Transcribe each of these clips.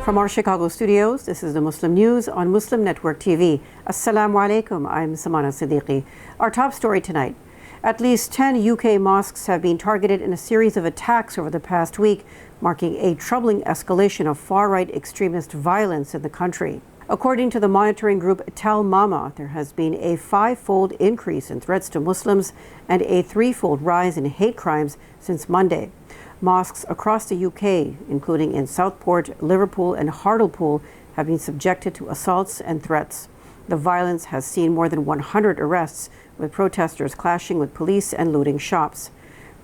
From our Chicago studios, this is the Muslim News on Muslim Network TV. Assalamu alaikum, I'm Samana Siddiqui. Our top story tonight. At least 10 UK mosques have been targeted in a series of attacks over the past week, marking a troubling escalation of far-right extremist violence in the country. According to the monitoring group Tal Mama, there has been a 5-fold increase in threats to Muslims and a 3-fold rise in hate crimes since Monday. Mosques across the UK, including in Southport, Liverpool and Hartlepool, have been subjected to assaults and threats. The violence has seen more than 100 arrests, with protesters clashing with police and looting shops.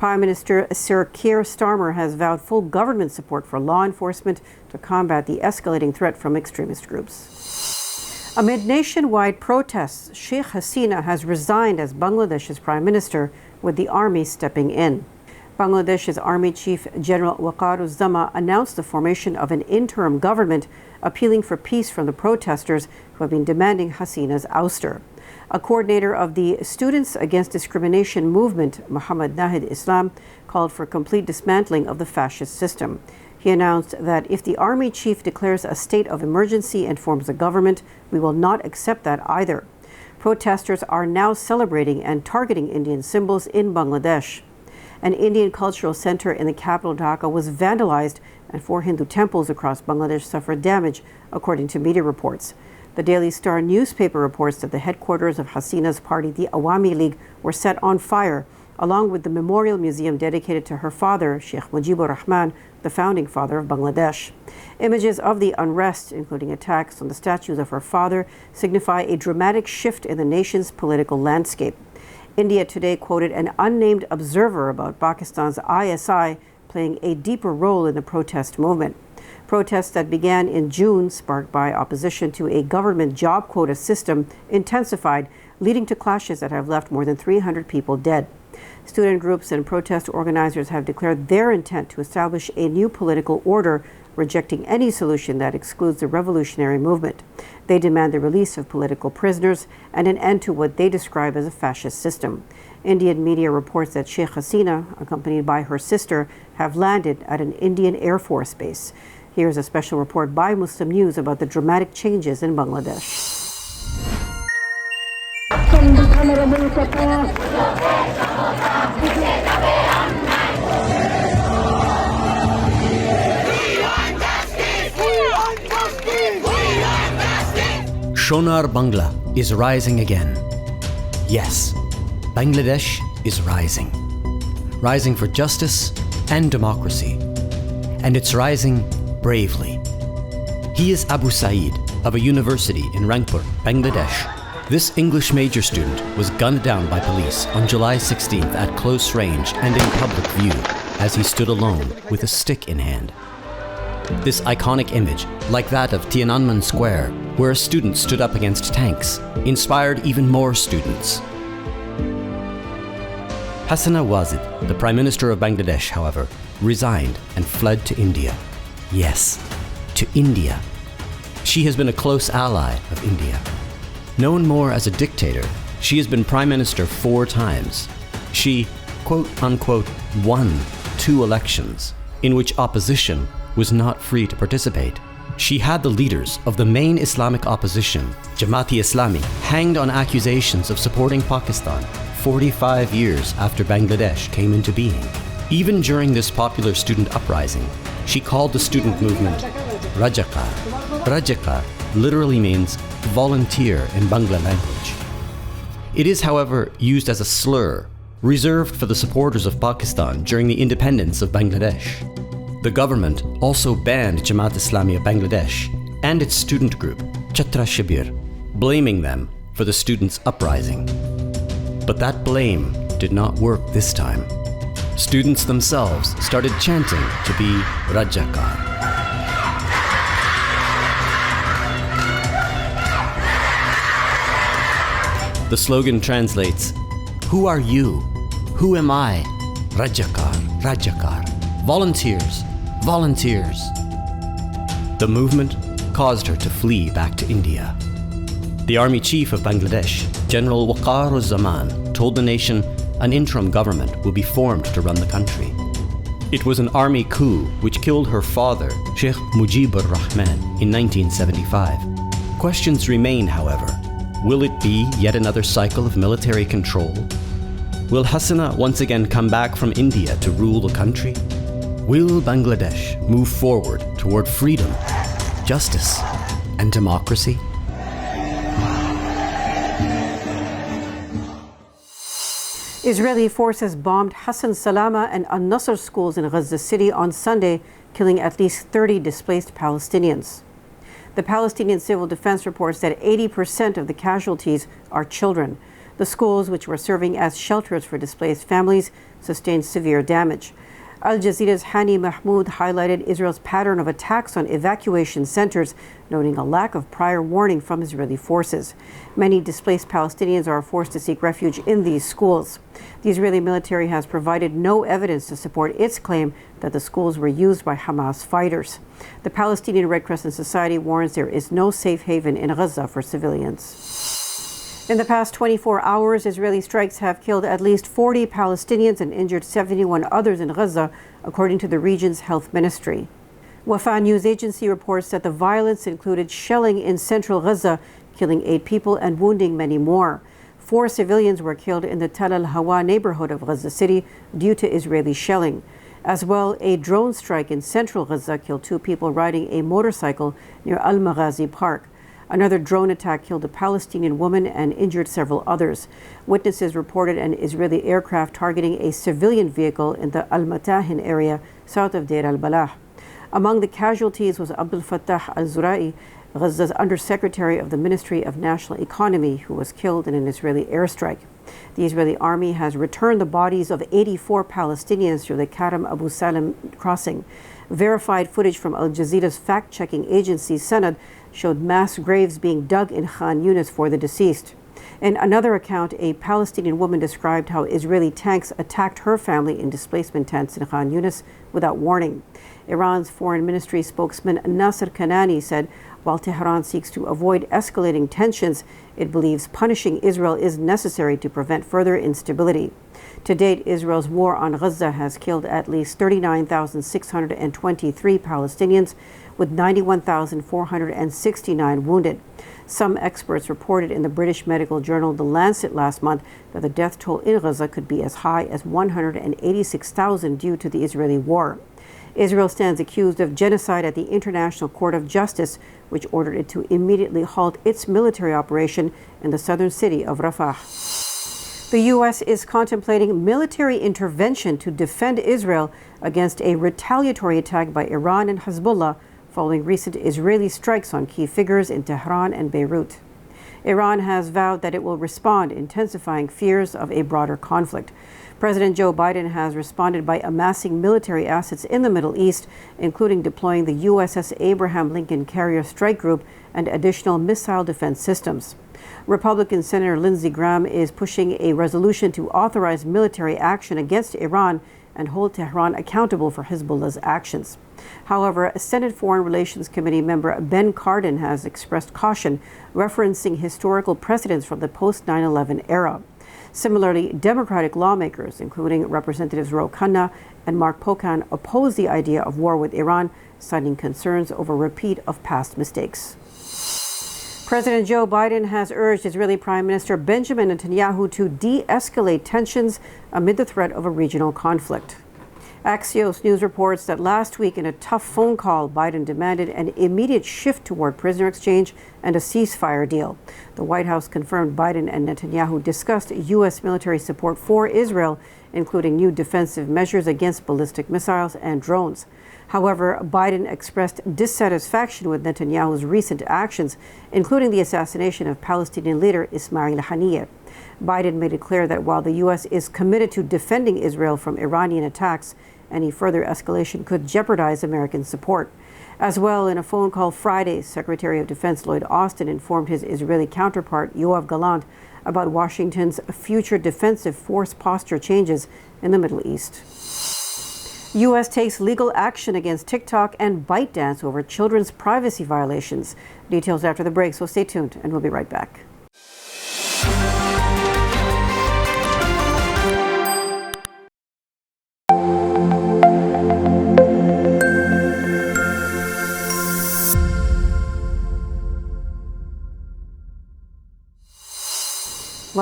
Prime Minister Sir Keir Starmer has vowed full government support for law enforcement to combat the escalating threat from extremist groups. Amid nationwide protests, Sheikh Hasina has resigned as Bangladesh's Prime Minister, with the army stepping in. Bangladesh's Army Chief General Waqar-uz-Zama announced the formation of an interim government, appealing for peace from the protesters who have been demanding Hasina's ouster. A coordinator of the Students Against Discrimination movement, Muhammad Nahid Islam, called for complete dismantling of the fascist system. He announced that if the army chief declares a state of emergency and forms a government, we will not accept that either. Protesters are now celebrating and targeting Indian symbols in Bangladesh. An Indian cultural center in the capital Dhaka was vandalized, and 4 Hindu temples across Bangladesh suffered damage, according to media reports. The Daily Star newspaper reports that the headquarters of Hasina's party, the Awami League, were set on fire, along with the memorial museum dedicated to her father, Sheikh Mujibur Rahman, the founding father of Bangladesh. Images of the unrest, including attacks on the statues of her father, signify a dramatic shift in the nation's political landscape. India today quoted an unnamed observer about Pakistan's ISI playing a deeper role in the protest movement. Protests that began in June, sparked by opposition to a government job quota system, intensified, leading to clashes that have left more than 300 people dead. Student groups and protest organizers have declared their intent to establish a new political order, rejecting any solution that excludes the revolutionary movement. They demand the release of political prisoners and an end to what they describe as a fascist system. Indian media reports that Sheikh Hasina, accompanied by her sister, have landed at an Indian Air Force base. Here's a special report by Muslim News about the dramatic changes in Bangladesh. Shonar Bangla is rising again. Yes, Bangladesh is rising. Rising for justice and democracy. And it's rising bravely. He is Abu Saeed of a university in Rangpur, Bangladesh. This English major student was gunned down by police on July 16th at close range and in public view as he stood alone with a stick in hand. This iconic image, like that of Tiananmen Square, where a student stood up against tanks, inspired even more students. Hasina Wazid, the Prime Minister of Bangladesh, however, resigned and fled to India. Yes, to India. She has been a close ally of India. Known more as a dictator, she has been Prime Minister 4 times. She, quote-unquote, won 2 elections, in which opposition was not free to participate. She had the leaders of the main Islamic opposition, Jamaat-e-Islami, hanged on accusations of supporting Pakistan 45 years after Bangladesh came into being. Even during this popular student uprising, she called the student movement Rajakar. Rajakar literally means volunteer in Bangla language. It is, however, used as a slur, reserved for the supporters of Pakistan during the independence of Bangladesh. The government also banned Jamaat-e-Islami of Bangladesh and its student group, Chhatra Shibir, blaming them for the students' uprising. But that blame did not work this time. Students themselves started chanting to be Rajakar. The slogan translates, "Who are you? Who am I? Rajakar, Rajakar. Volunteers, volunteers." The movement caused her to flee back to India. The army chief of Bangladesh, General Waqar-uz-Zaman, told the nation an interim government will be formed to run the country. It was an army coup which killed her father, Sheikh Mujib ar-Rahman, in 1975. Questions remain, however. Will it be yet another cycle of military control? Will Hasina once again come back from India to rule the country? Will Bangladesh move forward toward freedom, justice, and democracy? Israeli forces bombed Hassan Salama and Al-Nusr schools in Gaza City on Sunday, killing at least 30 displaced Palestinians. The Palestinian Civil Defense reports that 80% of the casualties are children. The schools, which were serving as shelters for displaced families, sustained severe damage. Al Jazeera's Hani Mahmoud highlighted Israel's pattern of attacks on evacuation centers, noting a lack of prior warning from Israeli forces. Many displaced Palestinians are forced to seek refuge in these schools. The Israeli military has provided no evidence to support its claim that the schools were used by Hamas fighters. The Palestinian Red Crescent Society warns there is no safe haven in Gaza for civilians. In the past 24 hours, Israeli strikes have killed at least 40 Palestinians and injured 71 others in Gaza, according to the region's health ministry. Wafa news agency reports that the violence included shelling in central Gaza, killing 8 people and wounding many more. 4 civilians were killed in the Tal al-Hawa neighborhood of Gaza City due to Israeli shelling. As well, a drone strike in central Gaza killed 2 people riding a motorcycle near Al-Maghazi Park. Another drone attack killed a Palestinian woman and injured several others. Witnesses reported an Israeli aircraft targeting a civilian vehicle in the Al-Matahin area south of Deir al-Balah. Among the casualties was Abdul Fattah al-Zurai, Gaza's undersecretary of the Ministry of National Economy, who was killed in an Israeli airstrike. The Israeli army has returned the bodies of 84 Palestinians through the Karam Abu Salim crossing. Verified footage from Al Jazeera's fact-checking agency Sanad showed mass graves being dug in Khan Yunis for the deceased. In another account, a Palestinian woman described how Israeli tanks attacked her family in displacement tents in Khan Yunis without warning. Iran's foreign ministry spokesman Nasser Kanani said while Tehran seeks to avoid escalating tensions, it believes punishing Israel is necessary to prevent further instability. To date, Israel's war on Gaza has killed at least 39,623 Palestinians, with 91,469 wounded. Some experts reported in the British medical journal The Lancet last month that the death toll in Gaza could be as high as 186,000 due to the Israeli war. Israel stands accused of genocide at the International Court of Justice, which ordered it to immediately halt its military operation in the southern city of Rafah. The U.S. is contemplating military intervention to defend Israel against a retaliatory attack by Iran and Hezbollah following recent Israeli strikes on key figures in Tehran and Beirut. Iran has vowed that it will respond, intensifying fears of a broader conflict. President Joe Biden has responded by amassing military assets in the Middle East, including deploying the USS Abraham Lincoln Carrier Strike Group and additional missile defense systems. Republican Senator Lindsey Graham is pushing a resolution to authorize military action against Iran and hold Tehran accountable for Hezbollah's actions. However, Senate Foreign Relations Committee member Ben Cardin has expressed caution, referencing historical precedents from the post-9/11 era. Similarly, Democratic lawmakers, including Representatives Ro Khanna and Mark Pocan, oppose the idea of war with Iran, citing concerns over repeat of past mistakes. President Joe Biden has urged Israeli Prime Minister Benjamin Netanyahu to de-escalate tensions amid the threat of a regional conflict. Axios News reports that last week, in a tough phone call, Biden demanded an immediate shift toward prisoner exchange and a ceasefire deal. The White House confirmed Biden and Netanyahu discussed U.S. military support for Israel, including new defensive measures against ballistic missiles and drones. However, Biden expressed dissatisfaction with Netanyahu's recent actions, including the assassination of Palestinian leader Ismail Haniyeh. Biden made it clear that while the U.S. is committed to defending Israel from Iranian attacks, any further escalation could jeopardize American support. As well, in a phone call Friday, Secretary of Defense Lloyd Austin informed his Israeli counterpart Yoav Gallant about Washington's future defensive force posture changes in the Middle East. U.S. takes legal action against TikTok and ByteDance over children's privacy violations. Details after the break, so stay tuned and we'll be right back.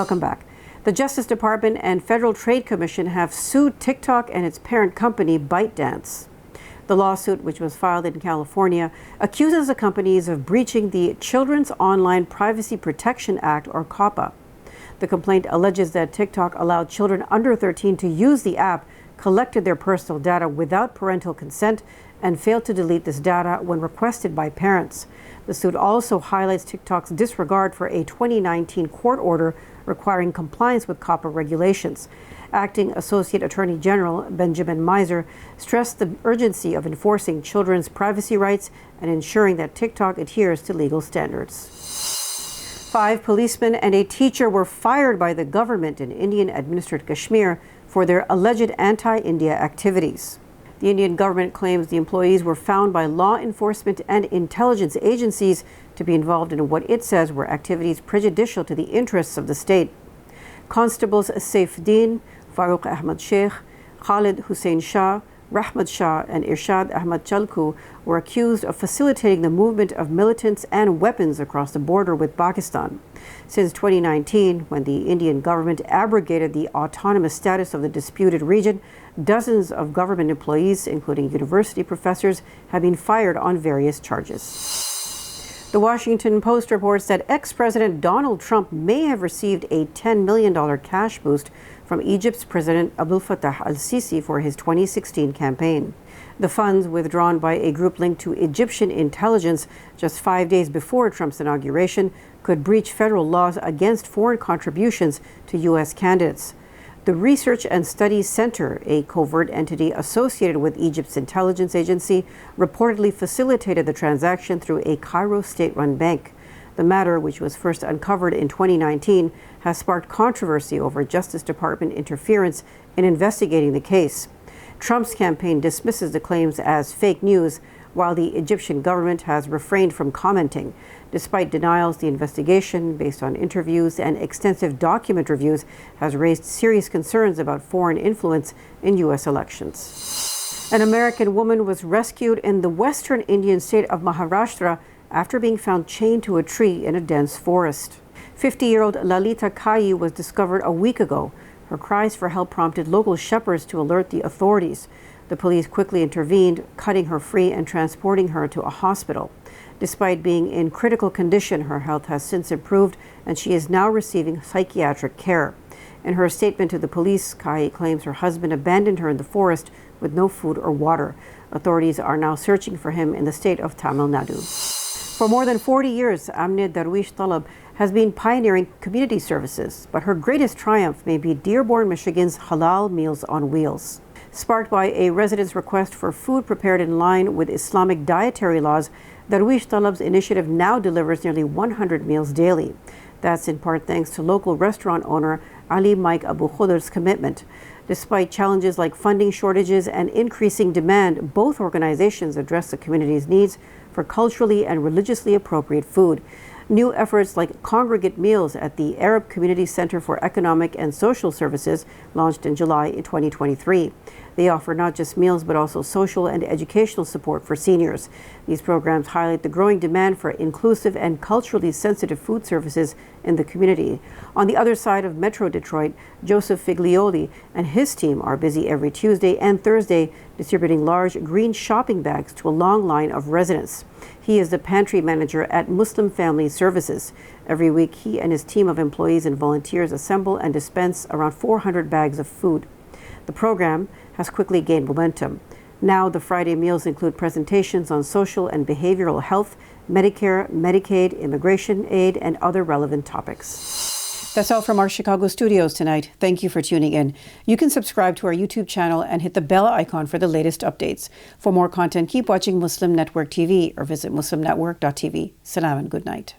Welcome back. The Justice Department and Federal Trade Commission have sued TikTok and its parent company, ByteDance. The lawsuit, which was filed in California, accuses the companies of breaching the Children's Online Privacy Protection Act, or COPPA. The complaint alleges that TikTok allowed children under 13 to use the app, collected their personal data without parental consent, and failed to delete this data when requested by parents. The suit also highlights TikTok's disregard for a 2019 court order requiring compliance with COPPA regulations. Acting Associate Attorney General Benjamin Miser stressed the urgency of enforcing children's privacy rights and ensuring that TikTok adheres to legal standards. 5 policemen and a teacher were fired by the government in Indian-administered Kashmir for their alleged anti-India activities. The Indian government claims the employees were found by law enforcement and intelligence agencies to be involved in what it says were activities prejudicial to the interests of the state. Constables Saifuddin, Farooq Ahmad Sheikh, Khalid Hussain Shah, Rahmat Shah, and Irshad Ahmad Chalku were accused of facilitating the movement of militants and weapons across the border with Pakistan. Since 2019, when the Indian government abrogated the autonomous status of the disputed region, dozens of government employees, including university professors, have been fired on various charges. The Washington Post reports that ex-President Donald Trump may have received a $10 million cash boost from Egypt's President Abdel Fattah al-Sisi for his 2016 campaign. The funds, withdrawn by a group linked to Egyptian intelligence just 5 days before Trump's inauguration, could breach federal laws against foreign contributions to U.S. candidates. The Research and Studies Center, a covert entity associated with Egypt's intelligence agency, reportedly facilitated the transaction through a Cairo state-run bank. The matter, which was first uncovered in 2019, has sparked controversy over Justice Department interference in investigating the case. Trump's campaign dismisses the claims as fake news, while the Egyptian government has refrained from commenting. Despite denials, the investigation, based on interviews and extensive document reviews, has raised serious concerns about foreign influence in U.S. elections. An American woman was rescued in the western Indian state of Maharashtra after being found chained to a tree in a dense forest. 50-year-old Lalita Kai was discovered a week ago. Her cries for help prompted local shepherds to alert the authorities. The police quickly intervened, cutting her free and transporting her to a hospital. Despite being in critical condition, her health has since improved and she is now receiving psychiatric care. In her statement to the police, Kai claims her husband abandoned her in the forest with no food or water. Authorities are now searching for him in the state of Tamil Nadu. For more than 40 years, Amne Darwish Talab has been pioneering community services, but her greatest triumph may be Dearborn, Michigan's Halal Meals on Wheels. Sparked by a resident's request for food prepared in line with Islamic dietary laws, Darwish Talab's initiative now delivers nearly 100 meals daily. That's in part thanks to local restaurant owner Ali Mike Abu Khudr's commitment. Despite challenges like funding shortages and increasing demand, both organizations address the community's needs for culturally and religiously appropriate food. New efforts like congregate meals at the Arab Community Center for Economic and Social Services launched in July 2023. They offer not just meals but also social and educational support for seniors. These programs highlight the growing demand for inclusive and culturally sensitive food services in the community. On the other side of Metro Detroit, Joseph Figlioli and his team are busy every Tuesday and Thursday distributing large green shopping bags to a long line of residents. He is the pantry manager at Muslim Family Services. Every week, he and his team of employees and volunteers assemble and dispense around 400 bags of food. The program has quickly gained momentum. Now, the Friday meals include presentations on social and behavioral health, Medicare, Medicaid, immigration aid, and other relevant topics. That's all from our Chicago studios tonight. Thank you for tuning in. You can subscribe to our YouTube channel and hit the bell icon for the latest updates. For more content, keep watching Muslim Network TV or visit muslimnetwork.tv. Salam and good night.